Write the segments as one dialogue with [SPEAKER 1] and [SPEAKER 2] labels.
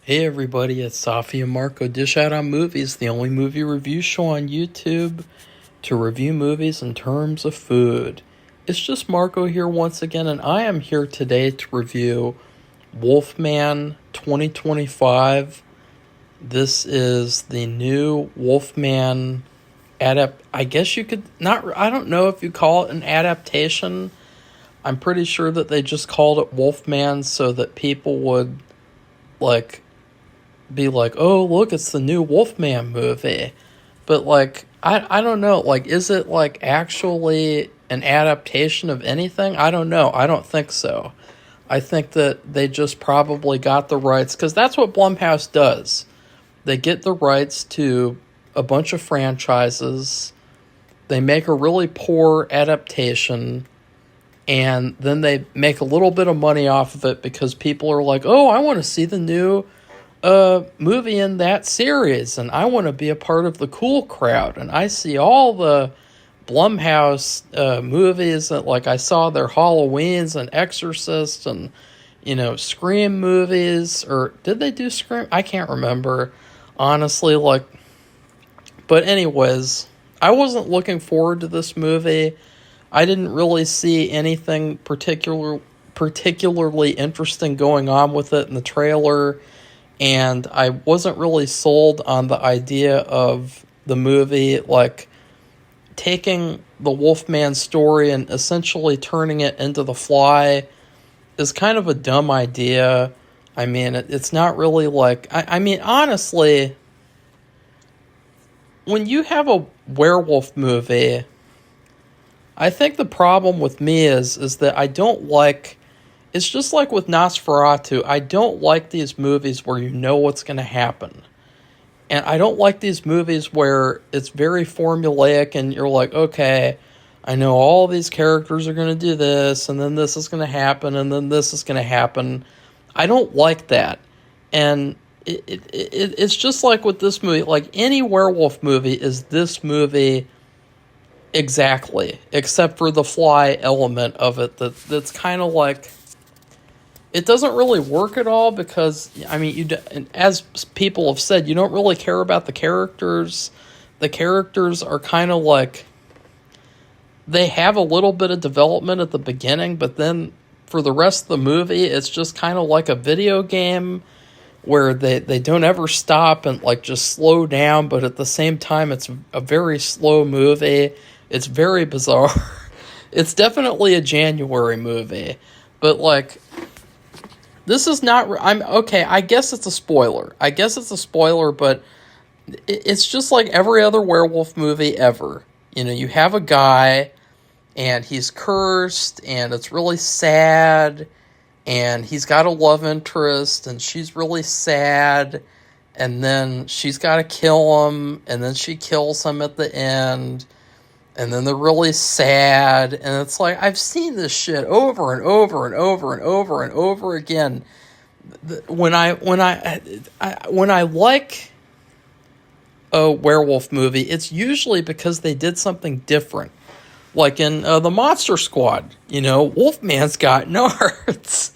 [SPEAKER 1] Hey everybody, it's Safi and Marco Dish Out on Movies, the only movie review show on YouTube to review movies in terms of food. It's just Marco here once again, and I am here today to review Wolfman 2025. This is the new Wolfman I guess you could not, I don't know if you call it an adaptation. I'm pretty sure that they just called it Wolfman so that people would like be like, oh, look, it's the new Wolfman movie. But, like, I don't know. Like, is it, like, actually an adaptation of anything? I don't know. I don't think so. I think that they just probably got the rights, because that's what Blumhouse does. They get the rights to a bunch of franchises, they make a really poor adaptation, and then they make a little bit of money off of it because people are like, oh, I want to see the new movie in that series, and I want to be a part of the cool crowd. And I see all the Blumhouse movies that, like, I saw their Halloweens and Exorcist and, Scream movies, or did they do Scream? I can't remember, honestly. Like, but anyways, I wasn't looking forward to this movie. I didn't really see anything particularly interesting going on with it in the trailer, and I wasn't really sold on the idea of the movie, like, taking the Wolfman story and essentially turning it into The Fly is kind of a dumb idea. I mean, it's not really like... I mean, honestly, when you have a werewolf movie, I think the problem with me is that I don't like... It's just like with Nosferatu. I don't like these movies where you know what's going to happen. And I don't like these movies where it's very formulaic and you're like, okay, I know all these characters are going to do this, and then this is going to happen, and then this is going to happen. I don't like that. And it's just like with this movie. Like, any werewolf movie is this movie exactly, except for the fly element of it that's kind of like... It doesn't really work at all because, I mean, as people have said, you don't really care about the characters. The characters are kind of like... They have a little bit of development at the beginning, but then for the rest of the movie, it's just kind of like a video game where they don't ever stop and, like, just slow down, but at the same time, it's a very slow movie. It's very bizarre. It's definitely a January movie. But, like... This is not... I'm okay, I guess it's a spoiler. But it's just like every other werewolf movie ever. You have a guy, and he's cursed, and it's really sad, and he's got a love interest, and she's really sad, and then she's got to kill him, and then she kills him at the end, and then they're really sad, and it's like, I've seen this shit over and over and over and over and over again. When I like a werewolf movie, it's usually because they did something different. Like in the Monster Squad, Wolfman's got nards.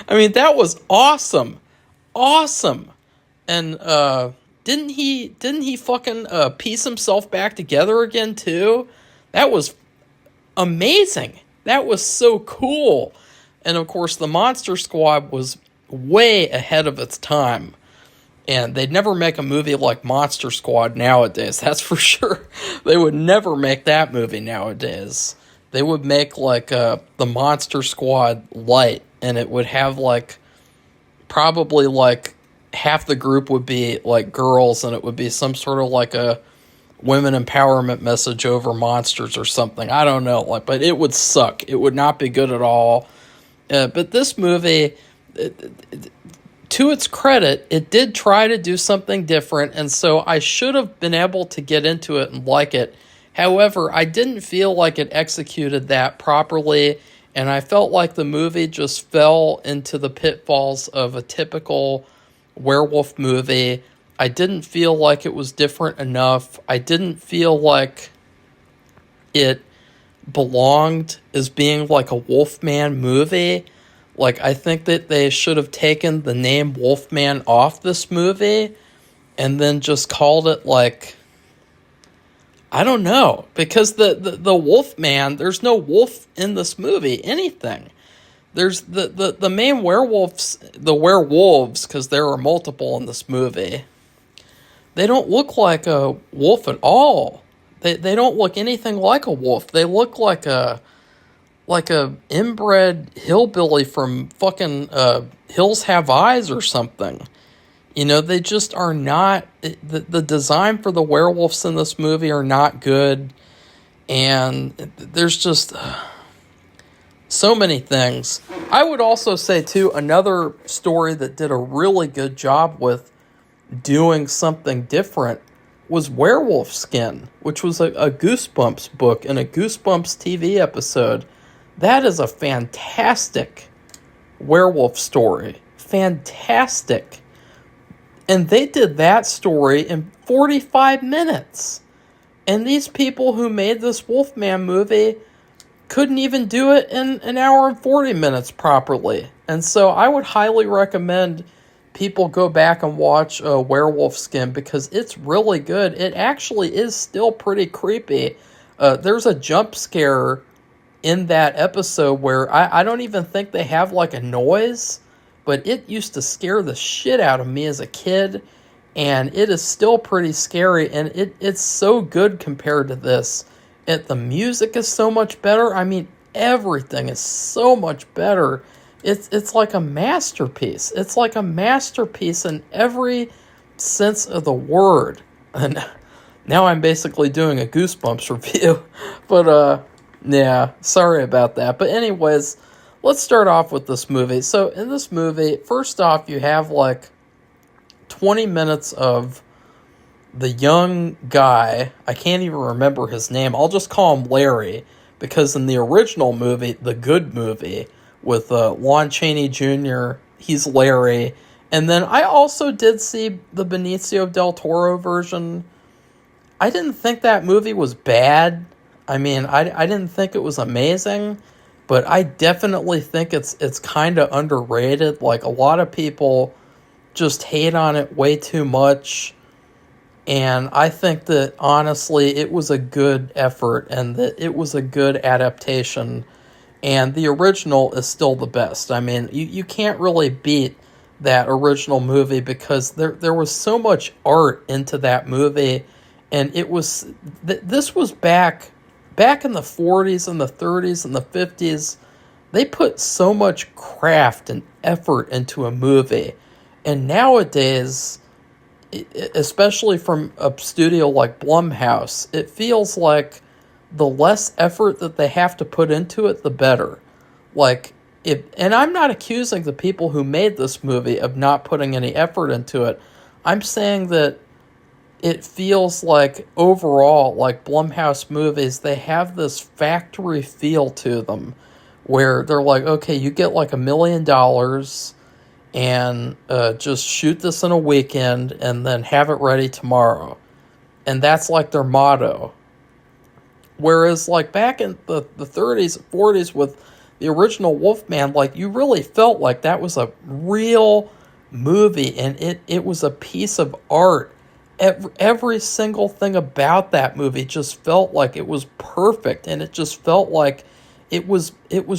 [SPEAKER 1] I mean, that was awesome. And Didn't he fucking piece himself back together again too? That was amazing. That was so cool. And of course, the Monster Squad was way ahead of its time. And they'd never make a movie like Monster Squad nowadays, that's for sure. They would never make that movie nowadays. They would make like the Monster Squad light, and it would have like probably like half the group would be like girls, and it would be some sort of like a women empowerment message over monsters or something. I don't know, like, but it would suck. It would not be good at all. But this movie, to its credit, it did try to do something different, and so I should have been able to get into it and like it. However, I didn't feel like it executed that properly, and I felt like the movie just fell into the pitfalls of a typical werewolf movie. I didn't feel like it was different enough. I didn't feel like it belonged as being like a Wolfman movie. Like, I think that they should have taken the name Wolfman off this movie and then just called it, like, I don't know. Because the Wolfman, there's no wolf in this movie, anything. There's the main werewolves, because there are multiple in this movie. They don't look like a wolf at all. They don't look anything like a wolf. They look like a inbred hillbilly from fucking Hills Have Eyes or something. You know, they just are not. The design for the werewolves in this movie are not good, and there's just so many things. I would also say too, another story that did a really good job with doing something different was Werewolf Skin, which was a Goosebumps book and a Goosebumps TV episode. That is a fantastic werewolf story. Fantastic. And they did that story in 45 minutes. And these people who made this Wolfman movie couldn't even do it in an hour and 40 minutes properly. And so I would highly recommend people go back and watch Werewolf Skin because it's really good. It actually is still pretty creepy. There's a jump scare in that episode where I don't even think they have like a noise, but it used to scare the shit out of me as a kid, and it is still pretty scary, and it's so good compared to this. The music is so much better. I mean, everything is so much better. It's like a masterpiece. It's like a masterpiece in every sense of the word. And now I'm basically doing a Goosebumps review, but yeah, sorry about that. But anyways, let's start off with this movie. So in this movie, first off, you have like 20 minutes of the young guy. I can't even remember his name. I'll just call him Larry, because in the original movie, the good movie, with Lon Chaney Jr., he's Larry. And then I also did see the Benicio del Toro version. I didn't think that movie was bad. I mean, I didn't think it was amazing, but I definitely think it's kind of underrated. Like, a lot of people just hate on it way too much, and I think that, honestly, it was a good effort, and that it was a good adaptation, and the original is still the best. I mean, you can't really beat that original movie, because there was so much art into that movie, and it was, this was back in the 40s and the 30s and the 50s. They put so much craft and effort into a movie. And nowadays, especially from a studio like Blumhouse, it feels like the less effort that they have to put into it, the better. Like, and I'm not accusing the people who made this movie of not putting any effort into it. I'm saying that it feels like, overall, like Blumhouse movies, they have this factory feel to them, where they're like, okay, you get like $1 million and just shoot this in a weekend and then have it ready tomorrow. And that's like their motto. Whereas like back in the 30s, 40s with the original Wolfman, like, you really felt like that was a real movie, and it was a piece of art. Every single thing about that movie just felt like it was perfect, and it just felt like it was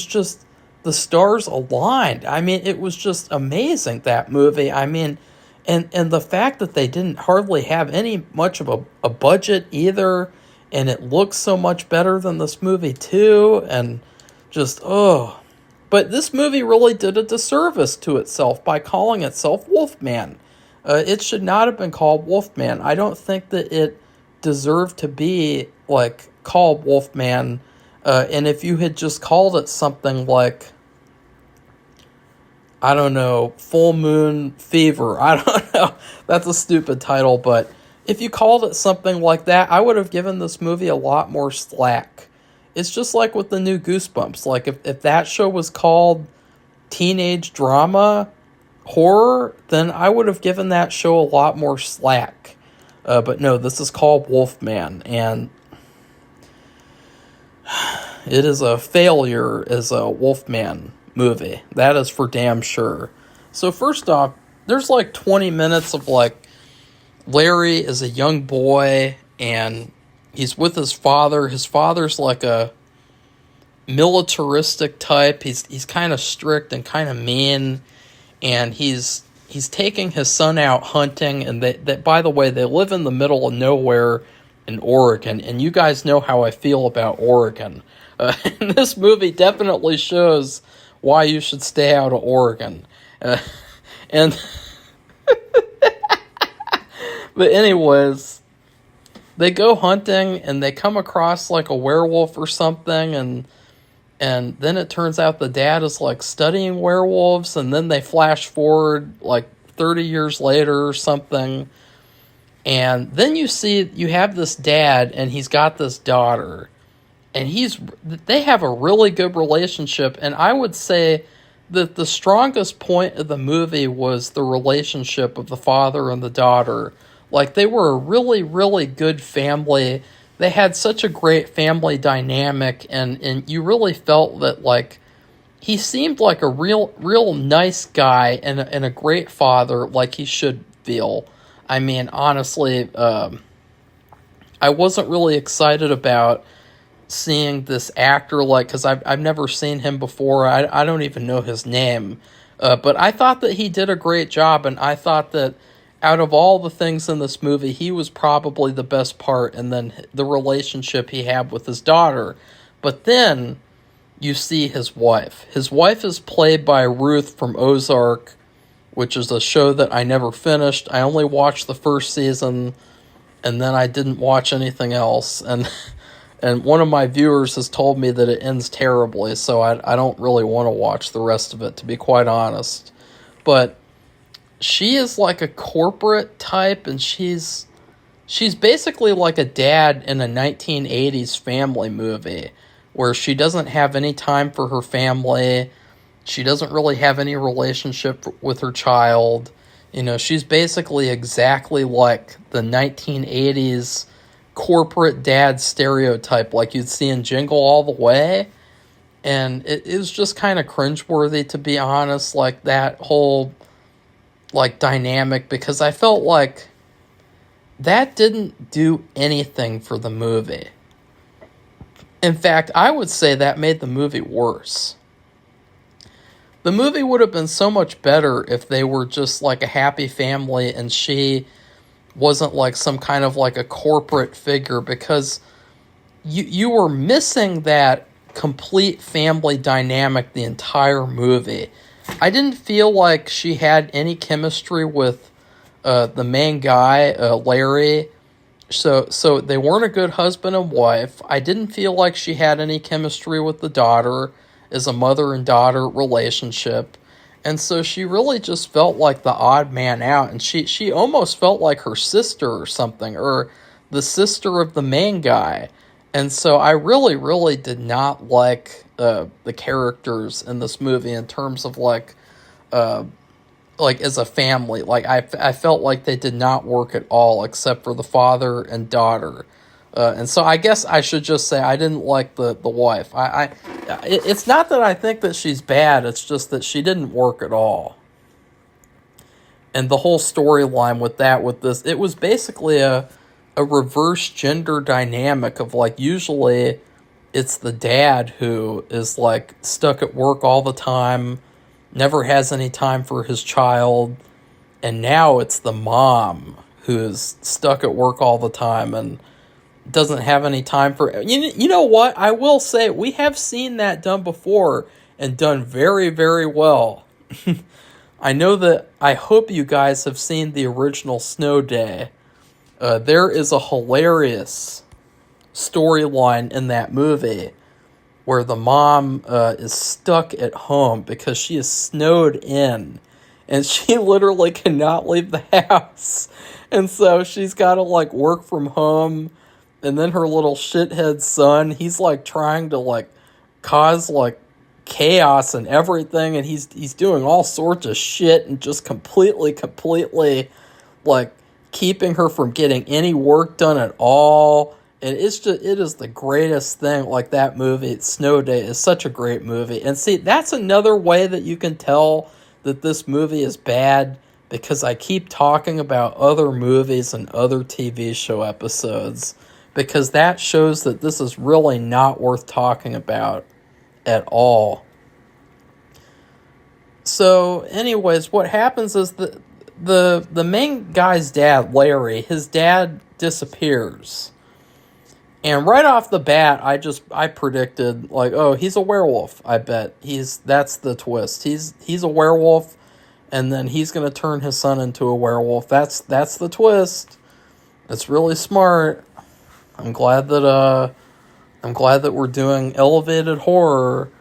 [SPEAKER 1] just, the stars aligned. I mean, it was just amazing, that movie. I mean, and the fact that they didn't hardly have much of a budget either, and it looks so much better than this movie too, and just, but this movie really did a disservice to itself by calling itself Wolfman. It should not have been called Wolfman. I don't think that it deserved to be, like, called Wolfman. And if you had just called it something like, I don't know, Full Moon Fever, I don't know, that's a stupid title, but if you called it something like that, I would have given this movie a lot more slack. It's just like with the new Goosebumps. Like, if that show was called Teenage Drama Horror, then I would have given that show a lot more slack. But no, this is called Wolfman, and it is a failure as a Wolfman movie. That is for damn sure. So first off, there's like 20 minutes of like Larry is a young boy and he's with his father. His father's like a militaristic type. He's kind of strict and kind of mean, and he's taking his son out hunting. And they by the way, they live in the middle of nowhere in Oregon, and you guys know how I feel about Oregon. And this movie definitely shows why you should stay out of Oregon. And but anyways, they go hunting and they come across like a werewolf or something, and then it turns out the dad is like studying werewolves, and then they flash forward like 30 years later or something. And then you have this dad and he's got this daughter, and they have a really good relationship. And I would say that the strongest point of the movie was the relationship of the father and the daughter. Like, they were a really, really good family. They had such a great family dynamic, and you really felt that, like, he seemed like a real nice guy and a great father, like he should feel. I mean, honestly, I wasn't really excited about seeing this actor, like, because I've never seen him before. I don't even know his name. But I thought that he did a great job, and I thought that out of all the things in this movie, he was probably the best part, and then the relationship he had with his daughter. But then you see his wife. His wife is played by Ruth from Ozark, which is a show that I never finished. I only watched the first season, and then I didn't watch anything else. And one of my viewers has told me that it ends terribly, so I don't really want to watch the rest of it, to be quite honest. But she is like a corporate type, and she's basically like a dad in a 1980s family movie, where she doesn't have any time for her family. She doesn't really have any relationship with her child. You know, she's basically exactly like the 1980s corporate dad stereotype, like you'd see in Jingle All the Way. And it was just kind of cringeworthy, to be honest, like that whole like dynamic, because I felt like that didn't do anything for the movie. In fact, I would say that made the movie worse. The movie would have been so much better if they were just like a happy family and she wasn't like some kind of like a corporate figure, because you were missing that complete family dynamic the entire movie. I didn't feel like she had any chemistry with the main guy, Larry. So they weren't a good husband and wife. I didn't feel like she had any chemistry with the daughter as a mother and daughter relationship. And so she really just felt like the odd man out. And she almost felt like her sister or something, or the sister of the main guy. And so I really, really did not like the characters in this movie in terms of like as a family. Like I felt like they did not work at all, except for the father and daughter. And so I guess I should just say I didn't like the wife. It's not that I think that she's bad. It's just that she didn't work at all. And the whole storyline with this, it was basically a reverse gender dynamic of like, usually it's the dad who is like stuck at work all the time, never has any time for his child, and now it's the mom who's stuck at work all the time and doesn't have any time for... You know what? I will say, we have seen that done before and done very, very well. I hope you guys have seen the original Snow Day. There is a hilarious storyline in that movie where the mom is stuck at home because she is snowed in and she literally cannot leave the house. And so she's got to like work from home. And then her little shithead son, he's like trying to like cause like chaos and everything. And he's doing all sorts of shit and just completely like keeping her from getting any work done at all. And it is the greatest thing. Like that movie, Snow Day, is such a great movie. And see, that's another way that you can tell that this movie is bad, because I keep talking about other movies and other TV show episodes, because that shows that this is really not worth talking about at all. So, anyways, what happens is the main guy's dad, Larry, his dad disappears. And right off the bat, I predicted, like, oh, he's a werewolf. I bet that's the twist. He's a werewolf, and then he's gonna turn his son into a werewolf. That's the twist. It's really smart. I'm glad that we're doing elevated horror.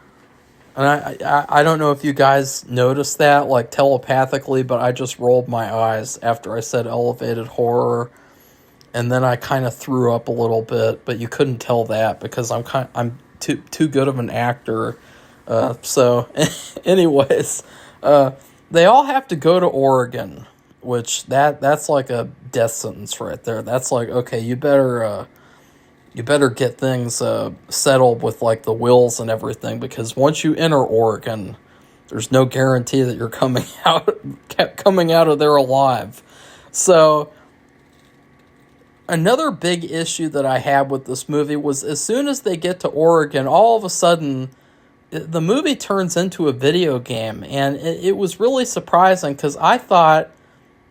[SPEAKER 1] And I don't know if you guys noticed that, like, telepathically, but I just rolled my eyes after I said elevated horror. And then I kind of threw up a little bit, but you couldn't tell that because I'm too good of an actor. So, anyways, they all have to go to Oregon, which that's like a death sentence right there. That's like, okay, you better get things settled with like the wills and everything, because once you enter Oregon, there's no guarantee that you're coming out of there alive. So, another big issue that I had with this movie was, as soon as they get to Oregon, all of a sudden, the movie turns into a video game. And it was really surprising, because I thought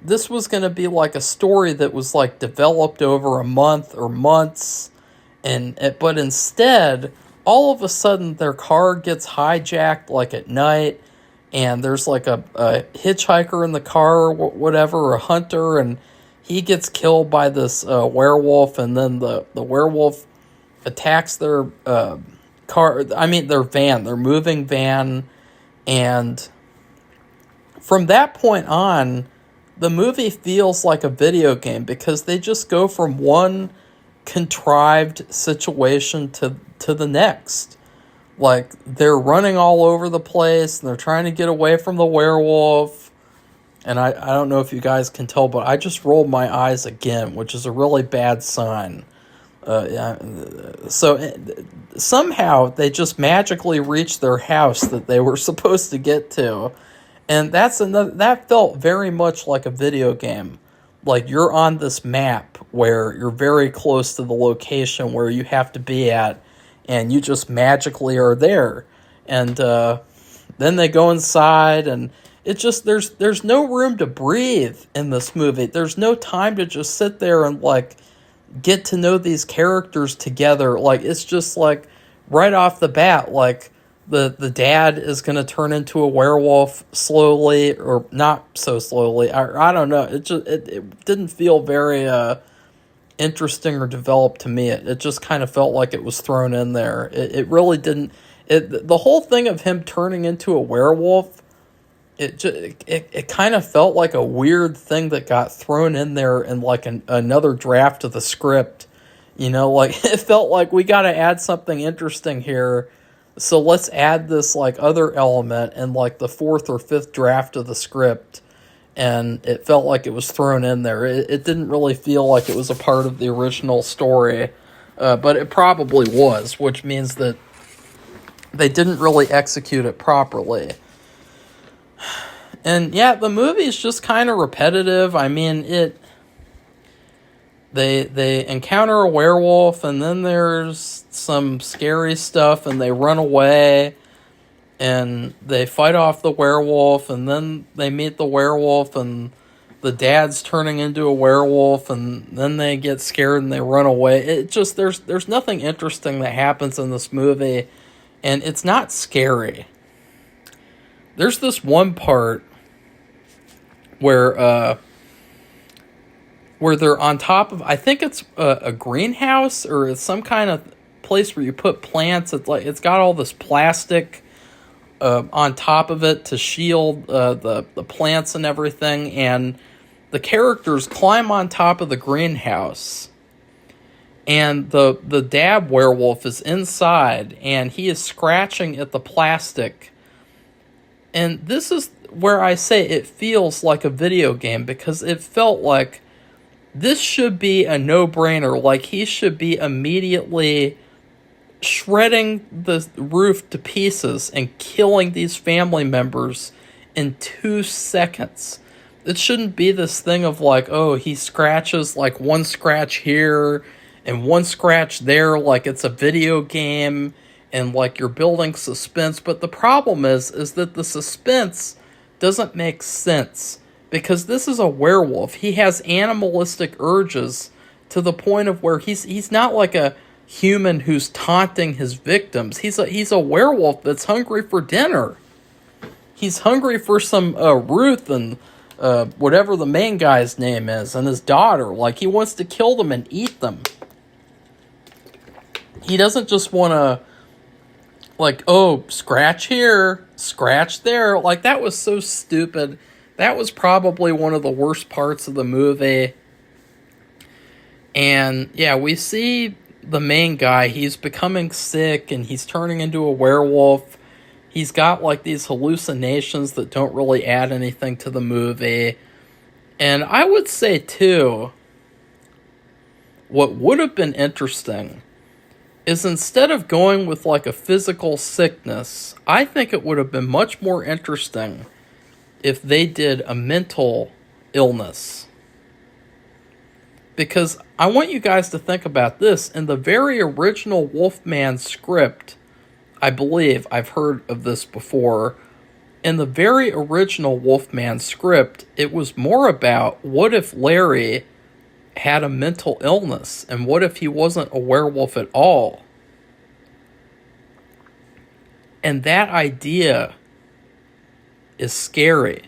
[SPEAKER 1] this was going to be like a story that was like developed over a month or months. But instead, all of a sudden, their car gets hijacked like at night. And there's like a hitchhiker in the car or whatever, a hunter, and he gets killed by this werewolf, and then the werewolf attacks their their moving van, and from that point on, the movie feels like a video game, because they just go from one contrived situation to the next. Like, they're running all over the place, and they're trying to get away from the werewolf. And I don't know if you guys can tell, but I just rolled my eyes again, which is a really bad sign. So somehow they just magically reached their house that they were supposed to get to. And that felt very much like a video game. Like, you're on this map where you're very close to the location where you have to be at, and you just magically are there. And then they go inside, and it's just, there's no room to breathe in this movie. There's no time to just sit there and, like, get to know these characters together. Like, it's just, like, right off the bat, like, the dad is going to turn into a werewolf slowly, or not so slowly. I don't know. It didn't feel very interesting or developed to me. It just kind of felt like it was thrown in there. It really didn't. The whole thing of him turning into a werewolf, it kind of felt like a weird thing that got thrown in there in like another draft of the script. You know, like, it felt like we got to add something interesting here, so let's add this like other element in like the fourth or fifth draft of the script. And it felt like it was thrown in there. It didn't really feel like it was a part of the original story, but it probably was, which means that they didn't really execute it properly. And yeah, the movie is just kind of repetitive. I mean, they encounter a werewolf, and then there's some scary stuff, and they run away, and they fight off the werewolf, and then they meet the werewolf, and the dad's turning into a werewolf, and then they get scared and they run away. It just, there's nothing interesting that happens in this movie, and it's not scary. There's this one part where they're on top of, I think it's a greenhouse, or it's some kind of place where you put plants. It's got all this plastic on top of it to shield the plants and everything, and the characters climb on top of the greenhouse, and the dad werewolf is inside, and he is scratching at the plastic. And this is where I say it feels like a video game, because it felt like this should be a no-brainer. Like, he should be immediately shredding the roof to pieces and killing these family members in 2 seconds. It shouldn't be this thing of like, oh, he scratches like one scratch here and one scratch there, like it's a video game and like you're building suspense. But the problem is that the suspense doesn't make sense because this is a werewolf. He has animalistic urges to the point of where he's not like a human who's taunting his victims. He's a werewolf that's hungry for dinner. He's hungry for some Ruth and whatever the main guy's name is and his daughter. Like, he wants to kill them and eat them. He doesn't just want to, like, oh, scratch here, scratch there. Like, that was so stupid. That was probably one of the worst parts of the movie. And, yeah, we see the main guy. He's becoming sick, and he's turning into a werewolf. He's got, like, these hallucinations that don't really add anything to the movie. And I would say, too, what would have been interesting is instead of going with like a physical sickness, I think it would have been much more interesting if they did a mental illness. Because I want you guys to think about this. In the very original Wolfman script, I believe I've heard of this before. In the very original Wolfman script, it was more about what if Larry had a mental illness, and what if he wasn't a werewolf at all? And that idea is scary.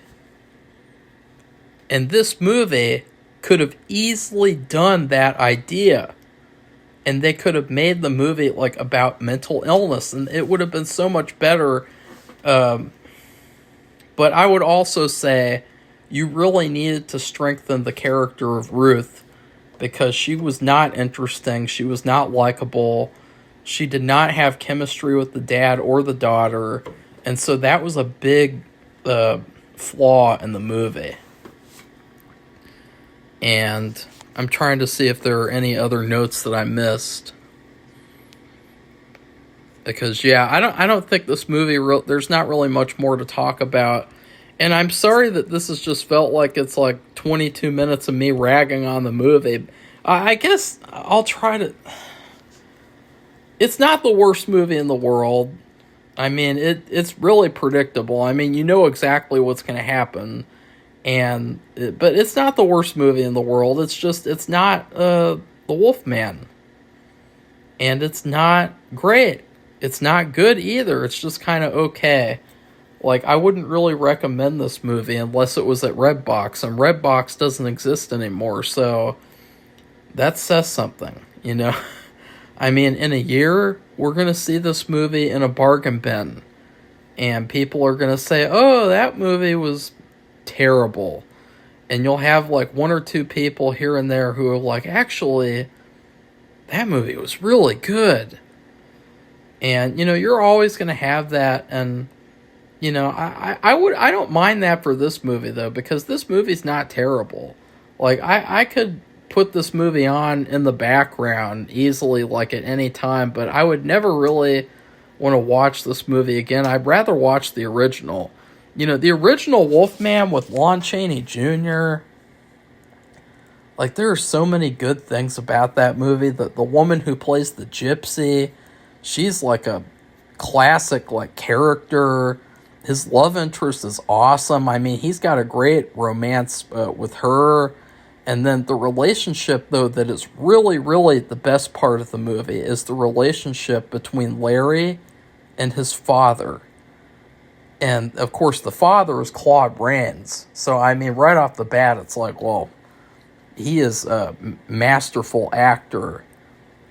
[SPEAKER 1] And this movie could have easily done that idea, and they could have made the movie like about mental illness, and it would have been so much better. But I would also say you really needed to strengthen the character of Ruth, because she was not interesting, she was not likable, she did not have chemistry with the dad or the daughter, and so that was a big flaw in the movie. And I'm trying to see if there are any other notes that I missed. Because, yeah, I don't think this movie, there's not really much more to talk about. And I'm sorry that this has just felt like it's like 22 minutes of me ragging on the movie. I guess I'll try to... It's not the worst movie in the world. I mean, it's really predictable. I mean, you know exactly what's going to happen. But it's not the worst movie in the world. It's just, it's not The Wolfman. And it's not great. It's not good either. It's just kind of okay. Like, I wouldn't really recommend this movie unless it was at Redbox, and Redbox doesn't exist anymore, so that says something, you know? I mean, in a year, we're going to see this movie in a bargain bin, and people are going to say, oh, that movie was terrible. And you'll have, like, one or two people here and there who are like, actually, that movie was really good. And, you know, you're always going to have that, and... You know, I don't mind that for this movie, though, because this movie's not terrible. Like, I could put this movie on in the background easily, like, at any time, but I would never really want to watch this movie again. I'd rather watch the original. You know, the original Wolfman with Lon Chaney Jr., like, there are so many good things about that movie. The woman who plays the gypsy, she's, like, a classic, like, character. His love interest is awesome. I mean, he's got a great romance with her. And then the relationship, though, that is really, really the best part of the movie is the relationship between Larry and his father. And, of course, the father is Claude Rains. So, I mean, right off the bat, it's like, well, he is a masterful actor.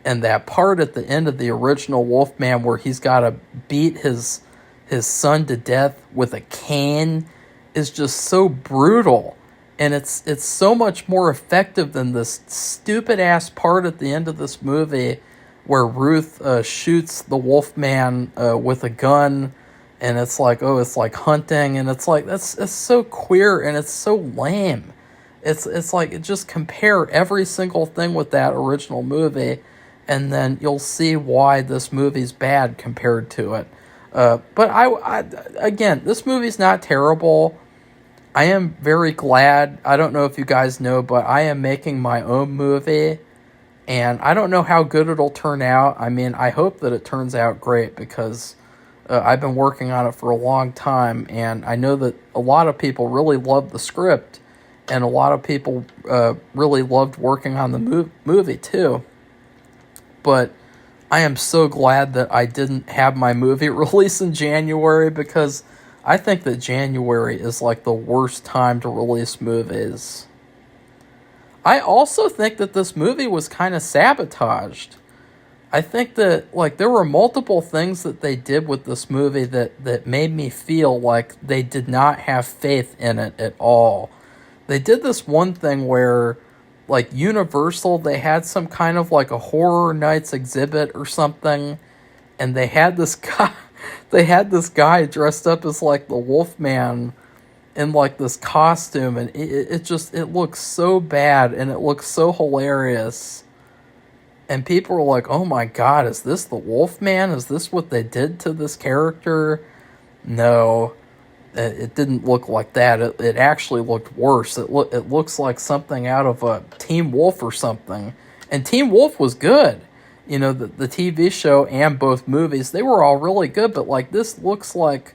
[SPEAKER 1] And that part at the end of the original Wolfman where he's got to beat his son to death with a cane is just so brutal, and it's so much more effective than this stupid ass part at the end of this movie where Ruth shoots the Wolfman with a gun, and it's like, oh, it's like hunting, and it's like that's so queer and it's so lame. It's like just compare every single thing with that original movie, and then you'll see why this movie's bad compared to it. But again, this movie's not terrible. I am very glad. I don't know if you guys know, but I am making my own movie, and I don't know how good it'll turn out. I mean, I hope that it turns out great because I've been working on it for a long time, and I know that a lot of people really love the script, and a lot of people really loved working on the movie too. But I am so glad that I didn't have my movie release in January, because I think that January is like the worst time to release movies. I also think that this movie was kind of sabotaged. I think that like there were multiple things that they did with this movie that made me feel like they did not have faith in it at all. They did this one thing where like Universal, they had some kind of like a horror nights exhibit or something, and they had this guy dressed up as like the Wolfman in like this costume, and it looks so bad and it looks so hilarious. And people were like, "Oh my God, is this the Wolfman? Is this what they did to this character?" No, it didn't look like that. It actually looked worse. It looks like something out of a Teen Wolf or something. And Teen Wolf was good. You know, the TV show and both movies, they were all really good. But like this looks like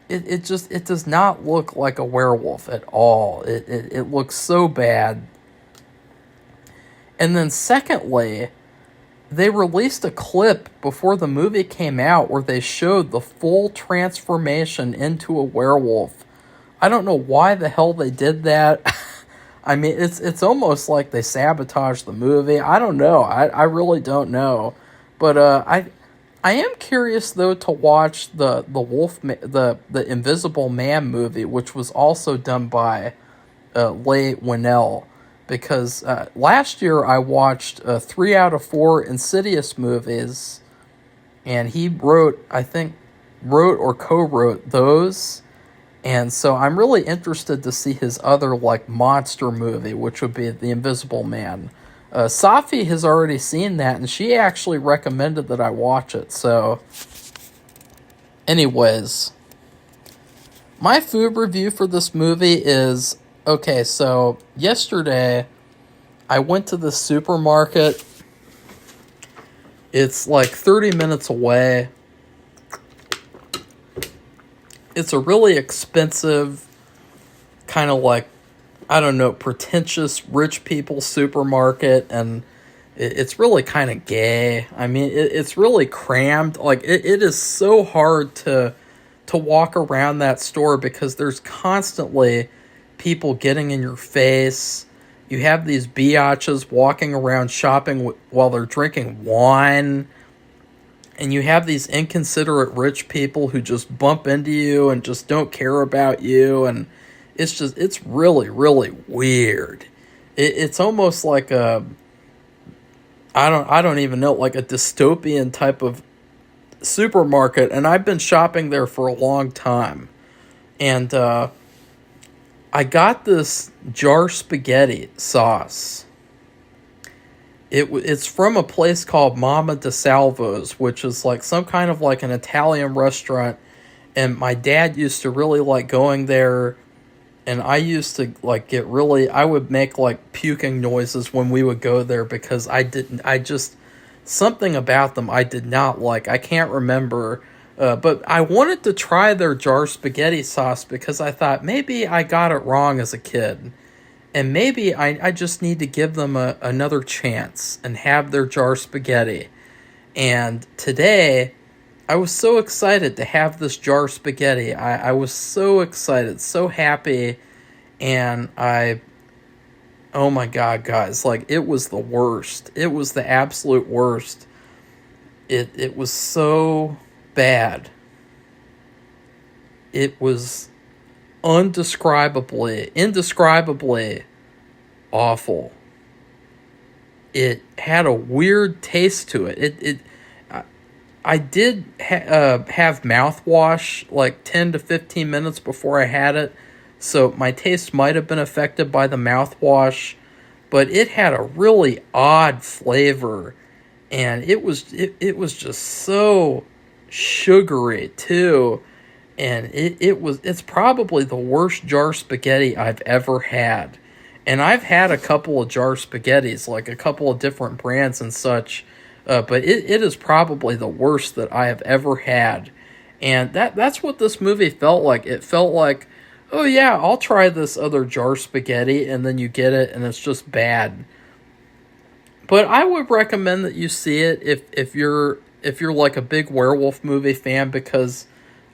[SPEAKER 1] it does not look like a werewolf at all. It looks so bad. And then secondly, they released a clip before the movie came out where they showed the full transformation into a werewolf. I don't know why the hell they did that. I mean, it's almost like they sabotaged the movie. I don't know. I really don't know. But I am curious though to watch the the Invisible Man movie, which was also done by Leigh Whannell. Because last year I watched 3 out of 4 Insidious movies, and he wrote or co-wrote those, and so I'm really interested to see his other like monster movie, which would be The Invisible Man. Safi has already seen that, and she actually recommended that I watch it. So, anyways, my food review for this movie is, okay, so yesterday I went to the supermarket. It's like 30 minutes away. It's a really expensive, kind of like, I don't know, pretentious rich people supermarket, and it's really kind of gay. I mean, it's really crammed. Like, it is so hard to walk around that store because there's constantly people getting in your face. You have these biatches walking around shopping while they're drinking wine. And you have these inconsiderate rich people who just bump into you and just don't care about you. And it's really, really weird. It's almost like I don't even know, like a dystopian type of supermarket. And I've been shopping there for a long time. And I got this jar spaghetti sauce. It's from a place called Mama DeSalvo's, which is like some kind of like an Italian restaurant. And my dad used to really like going there. And I used to like I would make like puking noises when we would go there because something about them I did not like. I can't remember. But I wanted to try their jar spaghetti sauce because I thought maybe I got it wrong as a kid. And maybe I just need to give them another chance and have their jar spaghetti. And today, I was so excited to have this jar spaghetti. I was so excited, so happy. And oh my God, guys, like it was the worst. It was the absolute worst. It was so bad. It was indescribably awful. It had a weird taste to it. I did have mouthwash like 10 to 15 minutes before I had it, so my taste might have been affected by the mouthwash, but it had a really odd flavor, and it was just so sugary too, and it's probably the worst jar spaghetti I've ever had. And I've had a couple of jar spaghettis, like a couple of different brands and such, but it is probably the worst that I have ever had. And that's what this movie felt like. It felt like, oh yeah, I'll try this other jar spaghetti, and then you get it and it's just bad. But I would recommend that you see it if you're like a big werewolf movie fan, because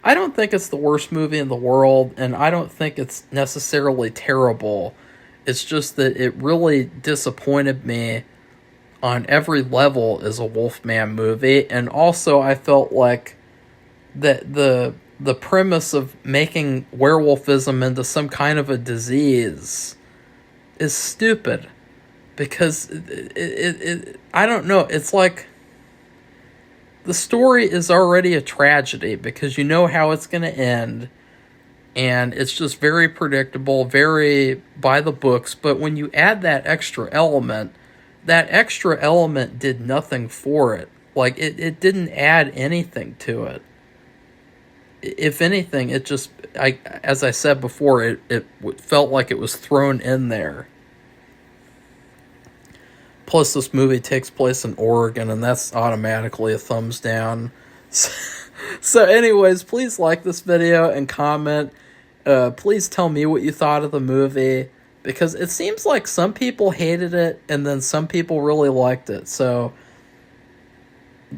[SPEAKER 1] I don't think it's the worst movie in the world, and I don't think it's necessarily terrible. It's just that it really disappointed me on every level as a Wolfman movie, and also I felt like that the premise of making werewolfism into some kind of a disease is stupid, because I don't know, it's like the story is already a tragedy because you know how it's going to end, and it's just very predictable, very by the books. But when you add that extra element did nothing for it. Like, it didn't add anything to it. If anything, it just, as I said before, it felt like it was thrown in there. Plus, this movie takes place in Oregon, and that's automatically a thumbs down. So anyways, please like this video and comment. Please tell me what you thought of the movie, because it seems like some people hated it, and then some people really liked it. So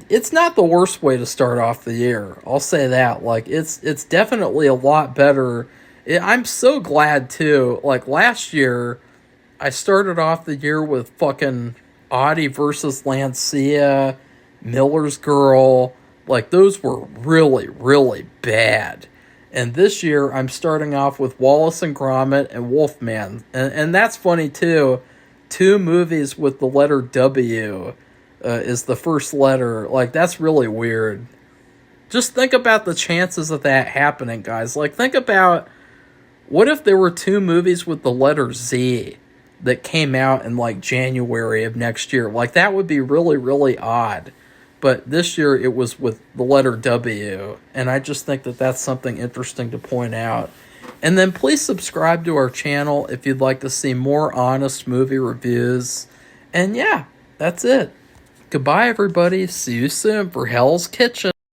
[SPEAKER 1] it's not the worst way to start off the year. I'll say that. Like, it's definitely a lot better. I'm so glad, too. Like, last year, I started off the year with fucking Audie versus Lancia, Miller's Girl. Like, those were really, really bad. And this year, I'm starting off with Wallace and Gromit and Wolfman. And that's funny, too. 2 movies with the letter W is the first letter. Like, that's really weird. Just think about the chances of that happening, guys. Like, think about, what if there were 2 movies with the letter Z that came out in, like, January of next year? Like, that would be really, really odd. But this year, it was with the letter W, and I just think that that's something interesting to point out. And then please subscribe to our channel if you'd like to see more honest movie reviews. And yeah, that's it. Goodbye, everybody. See you soon for Hell's Kitchen.